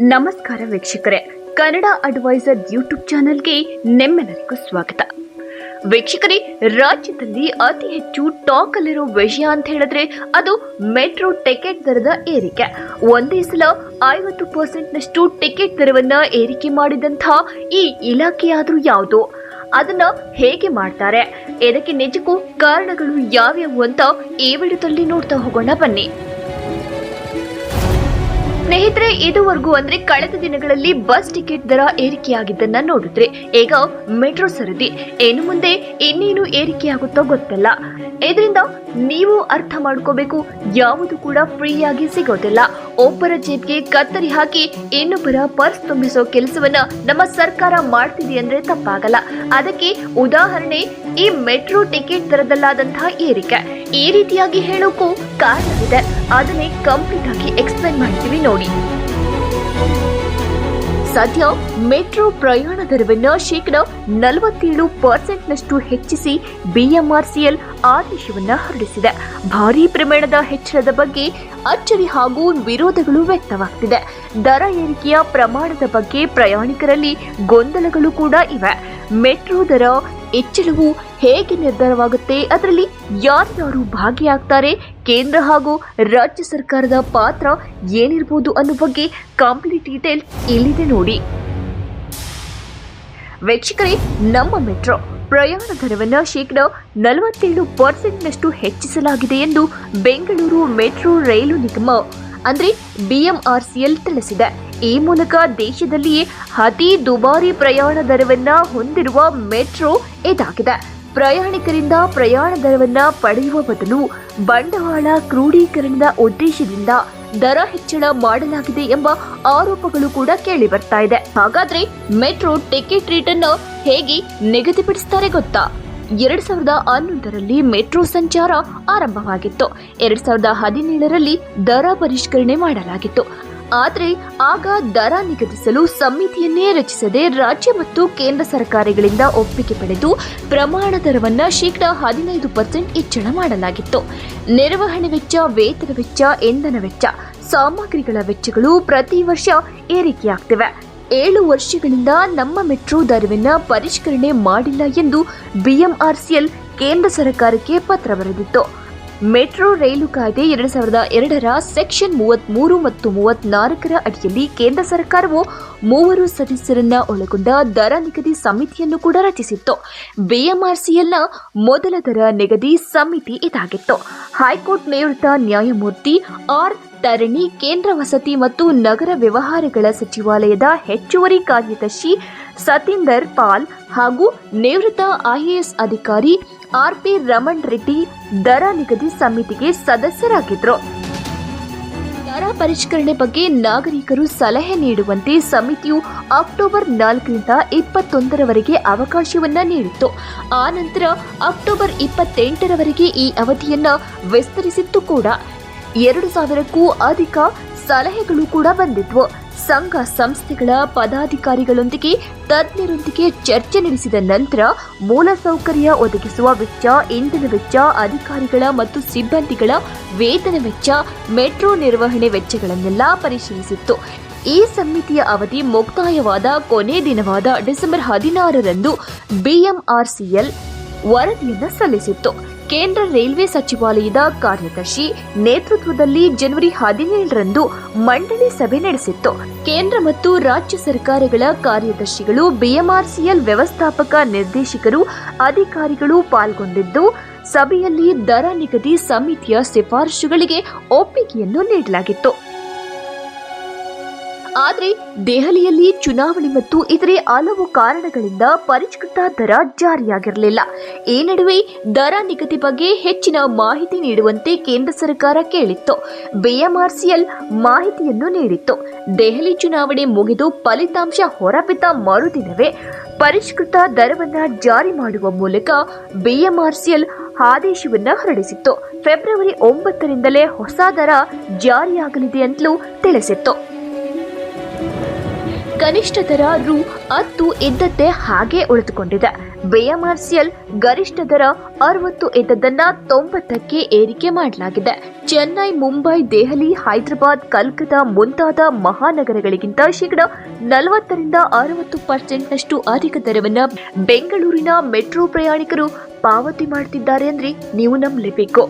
ನಮಸ್ಕಾರ ವೀಕ್ಷಕರೇ, Kannada adviser YouTube ಚಾನೆಲ್ಗೆ ನಿಮ್ಮೆಲ್ಲರಿಗೂ ಸ್ವಾಗತ. ವೀಕ್ಷಕರೇ, ರಾಜ್ಯದಲ್ಲಿ ಅತಿ ಹೆಚ್ಚು ಟಾಕ್ ಅಲ್ಲಿರೋ ವಿಷಯ ಅಂತ ಹೇಳಿದ್ರೆ ಅದು ಮೆಟ್ರೋ ಟಿಕೆಟ್ ದರದ ಏರಿಕೆ. ಒಂದೇ ಸಲ 50% ಟಿಕೆಟ್ ದರವನ್ನ ಏರಿಕೆ ಮಾಡಿದಂತಹ ಈ ಇಲಾಖೆಯಾದ್ರೂ ಯಾವುದು? ಅದನ್ನ ಹೇಗೆ ಮಾಡ್ತಾರೆ? ಇದಕ್ಕೆ ನಿಜಕ್ಕೂ ಕಾರಣಗಳು ಯಾವ್ಯಾವು ಅಂತ ಈ ವಿಡಿಯೋದಲ್ಲಿ ನೋಡ್ತಾ ಹೋಗೋಣ ಬನ್ನಿ. ಸ್ನೇಹಿತರೆ, ಇದುವರೆಗೂ ಅಂದ್ರೆ ಕಳೆದ ದಿನಗಳಲ್ಲಿ ಬಸ್ ಟಿಕೆಟ್ ದರ ಏರಿಕೆಯಾಗಿದ್ದನ್ನ ನೋಡಿದ್ರೆ ಈಗ ಮೆಟ್ರೋ ಸರದಿ ಇನ್ನು ಮುಂದೆ ಇನ್ನೇನು ಏರಿಕೆಯಾಗುತ್ತೋ ಗೊತ್ತಿಲ್ಲ. ಇದರಿಂದ ನೀವು ಅರ್ಥ ಮಾಡ್ಕೋಬೇಕು, ಯಾವುದು ಕೂಡ ಫ್ರೀಯಾಗಿ ಸಿಗೋದಿಲ್ಲ. ಒಬ್ಬರ ಜೇಬ್ಗೆ ಕತ್ತರಿ ಹಾಕಿ ಇನ್ನೊಬ್ಬರ ಪರ್ಸ್ ತುಂಬಿಸೋ ಕೆಲಸವನ್ನ ನಮ್ಮ ಸರ್ಕಾರ ಮಾಡ್ತಿದೆ ಅಂದ್ರೆ ತಪ್ಪಾಗಲ್ಲ. ಅದಕ್ಕೆ ಉದಾಹರಣೆ ಈ ಮೆಟ್ರೋ ಟಿಕೆಟ್ ದರದಲ್ಲಾದಂತಹ ಏರಿಕೆ. ಈ ರೀತಿಯಾಗಿ ಹೇಳೋಕ್ಕೂ ಕಾರಣವಿದೆ, ಅದನ್ನೇ ಕಂಪ್ಲೀಟ್ ಆಗಿ ಎಕ್ಸ್ಪ್ಲೈನ್ ಮಾಡ್ತೀವಿ ನೋಡಿ. ಸದ್ಯ ಮೆಟ್ರೋ ಪ್ರಯಾಣ ದರವನ್ನ ಶೇಕಡ 47% ಹೆಚ್ಚಿಸಿ ಬಿಎಂಆರ್ಸಿಎಲ್ ಆದೇಶವನ್ನ ಹೊರಡಿಸಿದೆ. ಭಾರೀ ಪ್ರಮಾಣದ ಹೆಚ್ಚಳದ ಬಗ್ಗೆ ಅಚ್ಚರಿ ಹಾಗೂ ವಿರೋಧಗಳು ವ್ಯಕ್ತವಾಗ್ತಿದೆ. ದರ ಏರಿಕೆಯ ಪ್ರಮಾಣದ ಬಗ್ಗೆ ಪ್ರಯಾಣಿಕರಲ್ಲಿ ಗೊಂದಲಗಳು ಕೂಡ ಇವೆ. ಮೆಟ್ರೋ ದರ ಹೆಚ್ಚಳವು ಹೇಗೆ ನಿರ್ಧಾರವಾಗುತ್ತೆ, ಅದರಲ್ಲಿ ಯಾರ್ಯಾರು ಭಾಗಿಯಾಗ್ತಾರೆ, ಕೇಂದ್ರ ಹಾಗೂ ರಾಜ್ಯ ಸರ್ಕಾರದ ಪಾತ್ರ ಏನಿರಬಹುದು ಅನ್ನೋ ಬಗ್ಗೆ ಕಂಪ್ಲೀಟ್ ಡೀಟೇಲ್ ಇಲ್ಲಿದೆ ನೋಡಿ. ವೀಕ್ಷಕರೇ, ನಮ್ಮ ಮೆಟ್ರೋ ಪ್ರಯಾಣ ದರವನ್ನು ಶೇಕಡ 47% ಹೆಚ್ಚಿಸಲಾಗಿದೆ ಎಂದು ಬೆಂಗಳೂರು ಮೆಟ್ರೋ ರೈಲು ನಿಗಮ ಅಂದ್ರೆ ಬಿಎಂಆರ್ಸಿಎಲ್ ತಿಳಿಸಿದೆ. ಈ ಮೂಲಕ ದೇಶದಲ್ಲಿಯೇ ಅತಿ ದುಬಾರಿ ಪ್ರಯಾಣ ದರವನ್ನ ಹೊಂದಿರುವ ಮೆಟ್ರೋ ಇದಾಗಿದೆ. ಪ್ರಯಾಣಿಕರಿಂದ ಪ್ರಯಾಣ ದರವನ್ನ ಪಡೆಯುವ ಬದಲು ಬಂಡವಾಳ ಕ್ರೋಢೀಕರಣದ ಉದ್ದೇಶದಿಂದ ದರ ಹೆಚ್ಚಳ ಮಾಡಲಾಗಿದೆ ಎಂಬ ಆರೋಪಗಳು ಕೂಡ ಕೇಳಿ ಬರ್ತಾ ಇದೆ. ಹಾಗಾದ್ರೆ ಮೆಟ್ರೋ ಟಿಕೆಟ್ ರೇಟ್ ಅನ್ನು ಹೇಗೆ ನಿಗದಿಪಡಿಸುತ್ತಾರೆ ಗೊತ್ತಾ? 2011ರಲ್ಲಿ ಮೆಟ್ರೋ ಸಂಚಾರ ಆರಂಭವಾಗಿತ್ತು. 2017ರಲ್ಲಿ ದರ ಪರಿಷ್ಕರಣೆ ಮಾಡಲಾಗಿತ್ತು. ಆದರೆ ಆಗ ದರ ನಿಗದಿಸಲು ಸಮಿತಿಯನ್ನೇ ರಚಿಸದೆ ರಾಜ್ಯ ಮತ್ತು ಕೇಂದ್ರ ಸರ್ಕಾರಗಳಿಂದ ಒಪ್ಪಿಗೆ ಪಡೆದು ಪ್ರಮಾಣ ದರವನ್ನ ಶೇಕಡ 15% ಹೆಚ್ಚಳ ಮಾಡಲಾಗಿತ್ತು. ನಿರ್ವಹಣೆ ವೆಚ್ಚ, ವೇತನ ವೆಚ್ಚ, ಇಂಧನ ವೆಚ್ಚ, ಸಾಮಗ್ರಿಗಳ ವೆಚ್ಚಗಳು ಪ್ರತಿ ವರ್ಷ ಏರಿಕೆಯಾಗ್ತಿವೆ. 7 ವರ್ಷಗಳಿಂದ ನಮ್ಮ ಮೆಟ್ರೋ ದರವನ್ನ ಪರಿಷ್ಕರಣೆ ಮಾಡಿಲ್ಲ ಎಂದು ಬಿಎಂಆರ್ಸಿಎಲ್ ಕೇಂದ್ರ ಸರ್ಕಾರಕ್ಕೆ ಪತ್ರ ಬರೆದಿತ್ತು. ಮೆಟ್ರೋ ರೈಲು ಕಾಯ್ದೆ 2002ರ ಸೆಕ್ಷನ್ 33 ಮತ್ತು 34ರ ಅಡಿಯಲ್ಲಿ ಕೇಂದ್ರ ಸರ್ಕಾರವು 3 ಸದಸ್ಯರನ್ನ ಒಳಗೊಂಡ ದರ ನಿಗದಿ ಸಮಿತಿಯನ್ನು ಕೂಡ ರಚಿಸಿತ್ತು. ಬಿಎಂಆರ್ಸಿಎಲ್ನ ಮೊದಲ ದರ ನಿಗದಿ ಸಮಿತಿ ಇದಾಗಿತ್ತು. ಹೈಕೋರ್ಟ್ ನಿವೃತ್ತ ನ್ಯಾಯಮೂರ್ತಿ ಆರ್ ತರಣಿ, ಕೇಂದ್ರ ವಸತಿ ಮತ್ತು ನಗರ ವ್ಯವಹಾರಗಳ ಸಚಿವಾಲಯದ ಹೆಚ್ಚುವರಿ ಕಾರ್ಯದರ್ಶಿ ಸತೀಂದರ್ ಪಾಲ್ ಹಾಗೂ ನಿವೃತ್ತ ಐಎಎಸ್ ಅಧಿಕಾರಿ ಆರ್ಪಿ ರಮಣ್ ರೆಡ್ಡಿ ದರ ನಿಗದಿ ಸಮಿತಿಗೆ ಸದಸ್ಯರಾಗಿದ್ದರು. ದರ ಪರಿಷ್ಕರಣೆ ಬಗ್ಗೆ ನಾಗರಿಕರು ಸಲಹೆ ನೀಡುವಂತೆ ಸಮಿತಿಯು ಅಕ್ಟೋಬರ್ 4ರಿಂದ 21ರವರೆಗೆ ಅವಕಾಶವನ್ನ ನೀಡಿತ್ತು. ಆ ನಂತರ ಅಕ್ಟೋಬರ್ 28ರವರೆಗೆ ಈ ಅವಧಿಯನ್ನ ವಿಸ್ತರಿಸಿತ್ತು ಕೂಡ. 2000ಕ್ಕೂ ಅಧಿಕ ಸಲಹೆಗಳು ಕೂಡ ಬಂದಿದ್ವು. ಸಂಘ ಸಂಸ್ಥೆಗಳ ಪದಾಧಿಕಾರಿಗಳೊಂದಿಗೆ ತಜ್ಞರೊಂದಿಗೆ ಚರ್ಚೆ ನಡೆಸಿದ ನಂತರ ಮೂಲಸೌಕರ್ಯ ಒದಗಿಸುವ ವೆಚ್ಚ, ಇಂಧನ ವೆಚ್ಚ, ಅಧಿಕಾರಿಗಳ ಮತ್ತು ಸಿಬ್ಬಂದಿಗಳ ವೇತನ ವೆಚ್ಚ, ಮೆಟ್ರೋ ನಿರ್ವಹಣೆ ವೆಚ್ಚಗಳನ್ನೆಲ್ಲ ಪರಿಶೀಲಿಸಿತ್ತು. ಈ ಸಮಿತಿಯ ಅವಧಿ ಮುಕ್ತಾಯವಾದ ಕೊನೆ ದಿನವಾದ ಡಿಸೆಂಬರ್ 16ರಂದು ಬಿಎಂಆರ್ಸಿಎಲ್ ವರದಿಯನ್ನು ಸಲ್ಲಿಸಿತ್ತು. ಕೇಂದ್ರ ರೈಲ್ವೆ ಸಚಿವಾಲಯದ ಕಾರ್ಯದರ್ಶಿ ನೇತೃತ್ವದಲ್ಲಿ ಜನವರಿ 17ರಂದು ಮಂಡಳಿ ಸಭೆ ನಡೆಸಿತ್ತು. ಕೇಂದ್ರ ಮತ್ತು ರಾಜ್ಯ ಸರ್ಕಾರಗಳ ಕಾರ್ಯದರ್ಶಿಗಳು, ಬಿಎಂಆರ್ಸಿಎಲ್ ವ್ಯವಸ್ಥಾಪಕ ನಿರ್ದೇಶಕರು, ಅಧಿಕಾರಿಗಳು ಪಾಲ್ಗೊಂಡಿದ್ದು ಸಭೆಯಲ್ಲಿ ದರ ನಿಗದಿ ಸಮಿತಿಯ ಶಿಫಾರಸುಗಳಿಗೆ ಒಪ್ಪಿಗೆಯನ್ನು ನೀಡಲಾಗಿತ್ತು. ಆದರೆ ದೆಹಲಿಯಲ್ಲಿ ಚುನಾವಣೆ ಮತ್ತು ಇತರೆ ಹಲವು ಕಾರಣಗಳಿಂದ ಪರಿಷ್ಕೃತ ದರ ಜಾರಿಯಾಗಿರಲಿಲ್ಲ. ಈ ನಡುವೆ ದರ ನಿಗದಿ ಬಗ್ಗೆ ಹೆಚ್ಚಿನ ಮಾಹಿತಿ ನೀಡುವಂತೆ ಕೇಂದ್ರ ಸರ್ಕಾರ ಕೇಳಿತ್ತು. ಬಿಎಂಆರ್ಸಿಎಲ್ ಮಾಹಿತಿಯನ್ನು ನೀಡಿತ್ತು. ದೆಹಲಿ ಚುನಾವಣೆ ಮುಗಿದು ಫಲಿತಾಂಶ ಹೊರಬಿದ್ದ ಮರುದಿನವೇ ಪರಿಷ್ಕೃತ ದರವನ್ನು ಜಾರಿ ಮಾಡುವ ಮೂಲಕ ಬಿಎಂಆರ್ಸಿಎಲ್ ಆದೇಶವನ್ನ ಹೊರಡಿಸಿತ್ತು. ಫೆಬ್ರವರಿ 9ರಿಂದಲೇ ಹೊಸ ದರ ಜಾರಿಯಾಗಲಿದೆ ಅಂತಲೂ ತಿಳಿಸಿತ್ತು. ಕನಿಷ್ಠ ದರ ರು 10 ಇದ್ದದ್ದೇ ಹಾಗೆ ಉಳಿದುಕೊಂಡಿದೆ. ಬಿಎಂಆರ್ಸಿಎಲ್ ಗರಿಷ್ಠ ದರ 60 ಇದ್ದದನ್ನ 90ಕ್ಕೆ ಏರಿಕೆ ಮಾಡಲಾಗಿದೆ. ಚೆನ್ನೈ, ಮುಂಬೈ, ದೆಹಲಿ, ಹೈದರಾಬಾದ್, ಕಲ್ಕತ್ತಾ ಮುಂತಾದ ಮಹಾನಗರಗಳಿಗಿಂತ ಶೇಕಡ 40ರಿಂದ 60% ಅಧಿಕ ದರವನ್ನ ಬೆಂಗಳೂರಿನ ಮೆಟ್ರೋ ಪ್ರಯಾಣಿಕರು ಪಾವತಿ ಮಾಡುತ್ತಿದ್ದಾರೆ ಅಂದ್ರೆ ನೀವು ನಂಬಲೇಬೇಕು.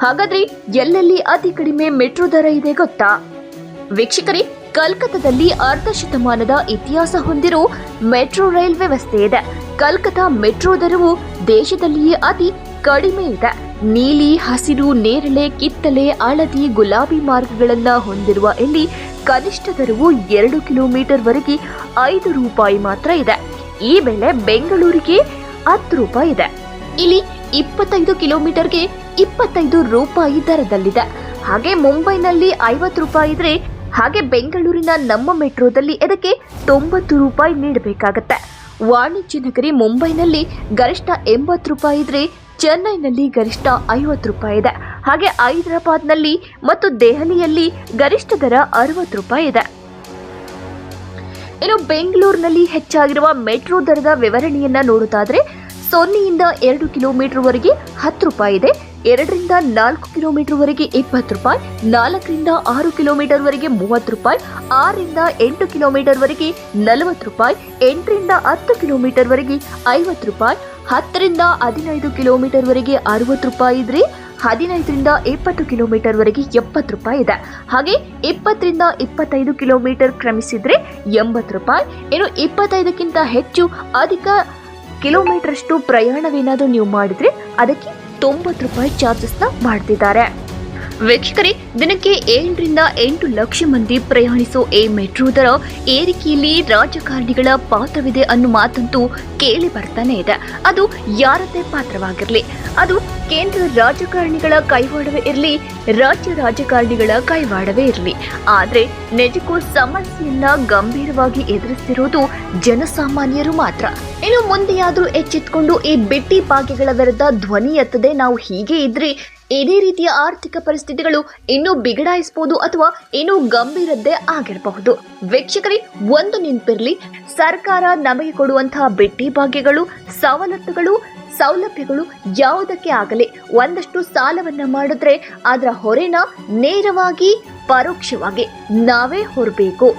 ಹಾಗಾದ್ರೆ ಎಲ್ಲೆಲ್ಲಿ ಅತಿ ಕಡಿಮೆ ಮೆಟ್ರೋ ದರ ಇದೆ ಗೊತ್ತಾ? ವೀಕ್ಷಕರೇ, ಕಲ್ಕತ್ತಾದಲ್ಲಿ ಅರ್ಧ ಶತಮಾನದ ಇತಿಹಾಸ ಹೊಂದಿರೋ ಮೆಟ್ರೋ ರೈಲ್ ವ್ಯವಸ್ಥೆ ಇದೆ. ಕಲ್ಕತ್ತಾ ಮೆಟ್ರೋ ದರವು ದೇಶದಲ್ಲಿಯೇ ಅತಿ ಕಡಿಮೆ ಇದೆ. ನೀಲಿ, ಹಸಿರು, ನೇರಳೆ, ಕಿತ್ತಳೆ, ಹಳದಿ, ಗುಲಾಬಿ ಮಾರ್ಗಗಳನ್ನ ಹೊಂದಿರುವ ಇಲ್ಲಿ ಕನಿಷ್ಠ ದರವು 2 ಕಿಲೋಮೀಟರ್ ವರೆಗೆ 5 ರೂಪಾಯಿ ಮಾತ್ರ ಇದೆ. ಈ ಬೆಲೆ ಬೆಂಗಳೂರಿಗೆ 10 ರೂಪಾಯಿ ಇದೆ. ಇಲ್ಲಿ 25 ಕಿಲೋಮೀಟರ್ಗೆ 25 ರೂಪಾಯಿ ದರದಲ್ಲಿದೆ. ಹಾಗೆ ಮುಂಬೈನಲ್ಲಿ 50 ರೂಪಾಯಿ ಇದ್ರೆ, ಹಾಗೆ ಬೆಂಗಳೂರಿನ ನಮ್ಮ ಮೆಟ್ರೋದಲ್ಲಿ ಇದಕ್ಕೆ 90 ರೂಪಾಯಿ ನೀಡಬೇಕಾಗತ್ತೆ. ವಾಣಿಜ್ಯ ನಗರಿ ಮುಂಬೈನಲ್ಲಿ ಗರಿಷ್ಠ 80 ರೂಪಾಯಿ ಇದ್ರೆ, ಚೆನ್ನೈನಲ್ಲಿ ಗರಿಷ್ಠ 50 ರೂಪಾಯಿ ಇದೆ. ಹಾಗೆ ಹೈದರಾಬಾದ್ನಲ್ಲಿ ಮತ್ತು ದೆಹಲಿಯಲ್ಲಿ ಗರಿಷ್ಠ ದರ 60 ರೂಪಾಯಿ ಇದೆ. ಇನ್ನು ಬೆಂಗಳೂರಿನಲ್ಲಿ ಹೆಚ್ಚಾಗಿರುವ ಮೆಟ್ರೋ ದರದ ವಿವರಣೆಯನ್ನ ನೋಡುತ್ತಾದ್ರೆ, 0ಯಿಂದ 2 ಕಿಲೋಮೀಟರ್ ವರೆಗೆ 10 ರೂಪಾಯಿ ಇದೆ. 2ರಿಂದ 4 ಕಿಲೋಮೀಟರ್ ವರೆಗೆ 20 ರೂಪಾಯಿ, 4ರಿಂದ 6 ಕಿಲೋಮೀಟರ್ ವರೆಗೆ 30 ರೂಪಾಯಿ, 6ರಿಂದ 8 ಕಿಲೋಮೀಟರ್ ವರೆಗೆ 40 ರೂಪಾಯಿ, 8ರಿಂದ 10 ಕಿಲೋಮೀಟರ್ ವರೆಗೆ 50 ರೂಪಾಯಿ, 10ರಿಂದ 15 ಕಿಲೋಮೀಟರ್ ವರೆಗೆ 60 ರೂಪಾಯಿ ಇದ್ರೆ, 15ರಿಂದ 20 ಕಿಲೋಮೀಟರ್ ವರೆಗೆ 70 ರೂಪಾಯಿ ಇದೆ. ಹಾಗೆ 20ರಿಂದ 25 ಕಿಲೋಮೀಟರ್ ಕ್ರಮಿಸಿದ್ರೆ 80 ರೂಪಾಯಿ. ಇನ್ನು 25ಕ್ಕಿಂತ ಹೆಚ್ಚು ಅಧಿಕ ಕಿಲೋಮೀಟರ್ ಅಷ್ಟು ಪ್ರಯಾಣವೇನಾದರೂ ನೀವು ಮಾಡಿದ್ರೆ ಅದಕ್ಕೆ 90 ರೂಪಾಯಿ ಚಾರ್ಜಸ್ ಮಾಡ್ತಿದ್ದಾರೆ. ವೀಕ್ಷಕರೇ, ದಿನಕ್ಕೆ 7ರಿಂದ 8 ಲಕ್ಷ ಮಂದಿ ಪ್ರಯಾಣಿಸೋ ಈ ಮೆಟ್ರೋ ದರ ಏರಿಕೆಯಲ್ಲಿ ರಾಜಕಾರಣಿಗಳ ಪಾತ್ರವಿದೆ ಅನ್ನೋ ಮಾತಂತೂ ಕೇಳಿ ಬರ್ತಾನೆ ಇದೆ. ಅದು ಯಾರದೇ ಪಾತ್ರವಾಗಿರಲಿ, ಅದು ಕೇಂದ್ರ ರಾಜಕಾರಣಿಗಳ ಕೈವಾಡವೇ ಇರಲಿ, ರಾಜ್ಯ ರಾಜಕಾರಣಿಗಳ ಕೈವಾಡವೇ ಇರಲಿ, ಆದ್ರೆ ನಿಜಕ್ಕೂ ಸಮಸ್ಯೆಯನ್ನ ಗಂಭೀರವಾಗಿ ಎದುರಿಸ್ತಿರೋದು ಜನಸಾಮಾನ್ಯರು ಮಾತ್ರ. ಇನ್ನು ಮುಂದೆಯಾದ್ರೂ ಎಚ್ಚೆತ್ಕೊಂಡು ಈ ಬಿಟ್ಟಿ ಭಾಗ್ಯಗಳ ವಿರುದ್ಧ ಧ್ವನಿ ಎತ್ತದೆ ನಾವು ಹೀಗೆ ಇದ್ರೆ ಇದೇ ರೀತಿಯ ಆರ್ಥಿಕ ಪರಿಸ್ಥಿತಿಗಳು ಇನ್ನೂ ಬಿಗಡಾಯಿಸಬಹುದು ಅಥವಾ ಇನ್ನೂ ಗಂಭೀರದ್ದೇ ಆಗಿರಬಹುದು. ವೀಕ್ಷಕರೇ, ಒಂದು ನೆನಪಿರಲಿ, ಸರ್ಕಾರ ನಮಗೆ ಕೊಡುವಂತಹ ಬಿಟ್ಟಿ ಭಾಗ್ಯಗಳು, ಸೌಲಭ್ಯಗಳು ಯಾವುದಕ್ಕೆ ಆಗಲಿ ಒಂದಷ್ಟು ಸಾಲವನ್ನ ಮಾಡಿದ್ರೆ ಅದರ ಹೊರೆನ ನೇರವಾಗಿ ಪರೋಕ್ಷವಾಗಿ ನಾವೇ ಹೊರಬೇಕು.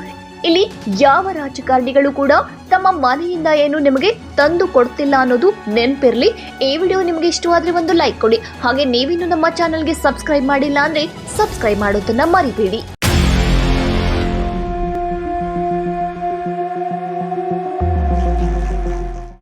ಇಲ್ಲಿ ಯಾವ ರಾಜಕಾರಣಿಗಳು ಕೂಡ ತಮ್ಮ ಮನೆಯಿಂದ ಏನು ನಿಮಗೆ ತಂದು ಕೊಡ್ತಿಲ್ಲ ಅನ್ನೋದು ನೆನಪಿರ್ಲಿ. ಈ ವಿಡಿಯೋ ನಿಮಗೆ ಇಷ್ಟವಾದ್ರೆ ಒಂದು ಲೈಕ್ ಕೊಡಿ. ಹಾಗೆ ನೀವಿನ್ನು ನಮ್ಮ ಚಾನೆಲ್ಗೆ ಸಬ್ಸ್ಕ್ರೈಬ್ ಮಾಡಿಲ್ಲ ಅಂದ್ರೆ ಸಬ್ಸ್ಕ್ರೈಬ್ ಮಾಡೋದನ್ನ ಮರಿಬೇಡಿ.